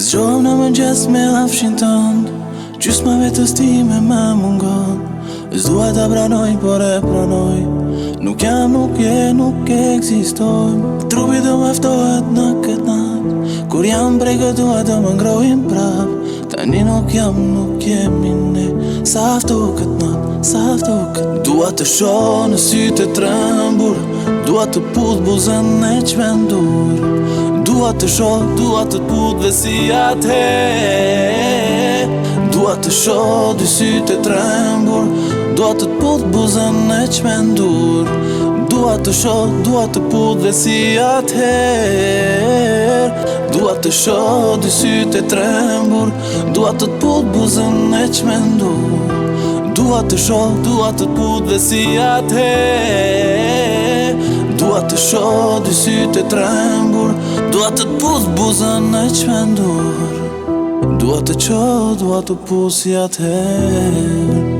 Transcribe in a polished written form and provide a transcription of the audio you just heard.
Zgjohem në mëngjes me lafshin tënd, gjysma vetës time me mungon. S'dua ta pranoj, por e pranoj. Nuk jam, nuk je, nuk eksistoj. Trupi do maftohet në këtë natë, kur jam prej këtua do më ngrojnë prap. Tani nuk jam, nuk jemi ne. Sa afto këtë natë, sa afto këtë. Dua të shoh në sytë e trembur, dua të put buzën e qmendur. Dua të shoh, dua të put dhe si atëherë. Dua të shoh dy sytë e trembur, dua të put buzën e qmendur. Dua të shoh, dua të put dhe si atëherë. Dua të shoh dy sytë e trembur, dua të put buzën e qmendur. Dua të shoh, dua të put dhe si atëherë. Dua të shoh dy sytë e trembur, dua të put buzën e qmendur. Dua të qoh, dua të put si atëherë.